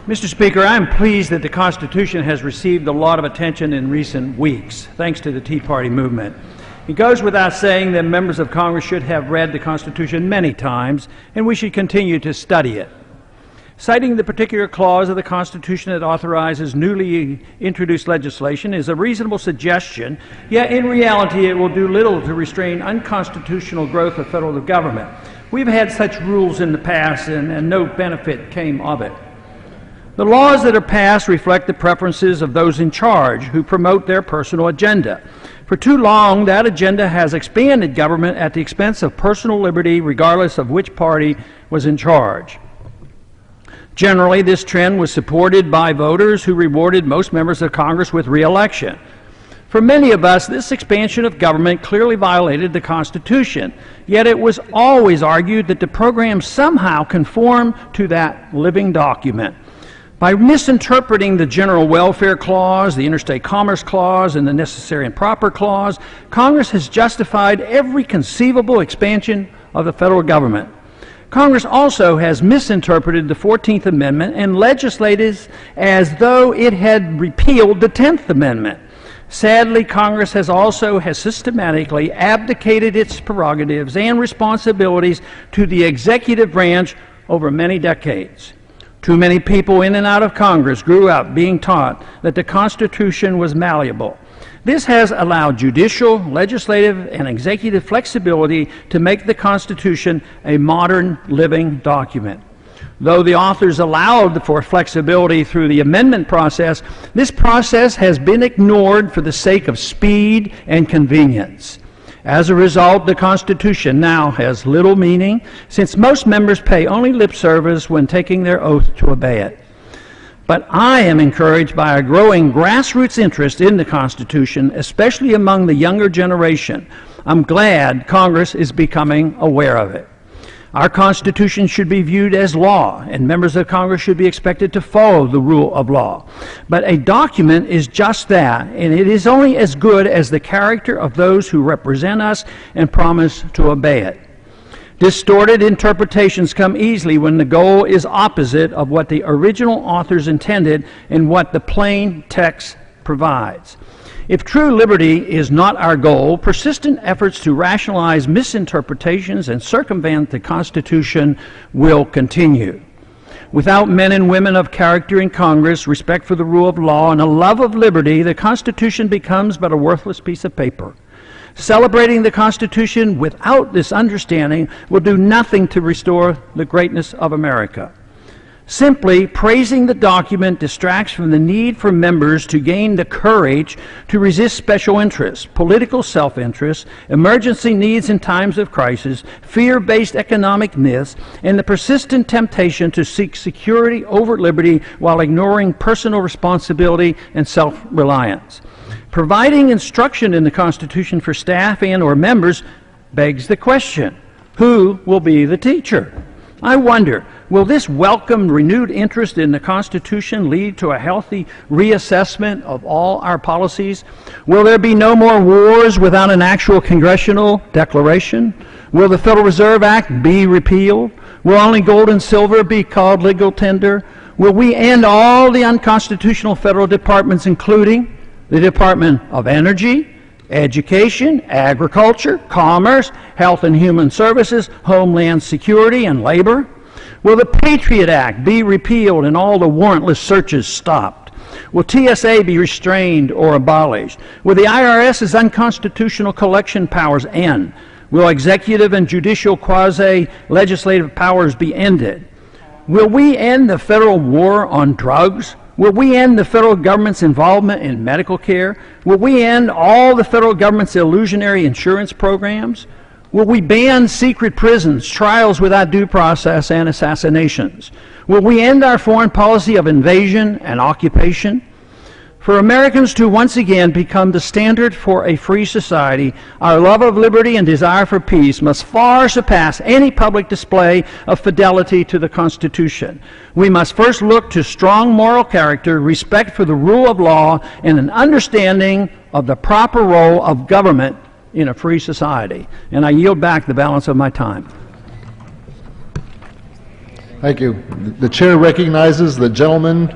Mr. Speaker, I am pleased that the Constitution has received a lot of attention in recent weeks, thanks to the Tea Party movement. It goes without saying that members of Congress should have read the Constitution many times, and we should continue to study it. Citing the particular clause of the Constitution that authorizes newly introduced legislation is a reasonable suggestion, yet in reality it will do little to restrain unconstitutional growth of federal government. We've had such rules in the past, and no benefit came of it. The laws that are passed reflect the preferences of those in charge who promote their personal agenda. For too long, that agenda has expanded government at the expense of personal liberty, regardless of which party was in charge. Generally, this trend was supported by voters who rewarded most members of Congress with re-election. For many of us, this expansion of government clearly violated the Constitution, yet it was always argued that the program somehow conformed to that living document. By misinterpreting the General Welfare Clause, the Interstate Commerce Clause, and the Necessary and Proper Clause, Congress has justified every conceivable expansion of the federal government. Congress also has misinterpreted the 14th Amendment and legislated as though it had repealed the 10th Amendment. Sadly, Congress has systematically abdicated its prerogatives and responsibilities to the executive branch over many decades. Too many people in and out of Congress grew up being taught that the Constitution was malleable. This has allowed judicial, legislative, and executive flexibility to make the Constitution a modern living document. Though the authors allowed for flexibility through the amendment process, this process has been ignored for the sake of speed and convenience. As a result, the Constitution now has little meaning, since most members pay only lip service when taking their oath to obey it. But I am encouraged by a growing grassroots interest in the Constitution, especially among the younger generation. I'm glad Congress is becoming aware of it. Our Constitution should be viewed as law, and members of Congress should be expected to follow the rule of law. But a document is just that, and it is only as good as the character of those who represent us and promise to obey it. Distorted interpretations come easily when the goal is opposite of what the original authors intended and what the plain text provides. If true liberty is not our goal, persistent efforts to rationalize misinterpretations and circumvent the Constitution will continue. Without men and women of character in Congress, respect for the rule of law, and a love of liberty, the Constitution becomes but a worthless piece of paper. Celebrating the Constitution without this understanding will do nothing to restore the greatness of America. Simply praising the document distracts from the need for members to gain the courage to resist special interests, political self-interest, emergency needs in times of crisis, fear-based economic myths, and the persistent temptation to seek security over liberty while ignoring personal responsibility and self-reliance. Providing instruction in the Constitution for staff and/or members begs the question, who will be the teacher? I wonder, will this welcome renewed interest in the Constitution lead to a healthy reassessment of all our policies? Will there be no more wars without an actual congressional declaration? Will the Federal Reserve Act be repealed? Will only gold and silver be called legal tender? Will we end all the unconstitutional federal departments, including the Department of Energy, Education, Agriculture, Commerce, Health and Human Services, Homeland Security, and Labor? Will the Patriot Act be repealed and all the warrantless searches stopped? Will TSA be restrained or abolished? Will the IRS's unconstitutional collection powers end? Will executive and judicial quasi-legislative powers be ended? Will we end the federal war on drugs? Will we end the federal government's involvement in medical care? Will we end all the federal government's illusionary insurance programs? Will we ban secret prisons, trials without due process, and assassinations? Will we end our foreign policy of invasion and occupation? For Americans to once again become the standard for a free society, our love of liberty and desire for peace must far surpass any public display of fidelity to the Constitution. We must first look to strong moral character, respect for the rule of law, and an understanding of the proper role of government in a free society. And I yield back the balance of my time. Thank you. The chair recognizes the gentleman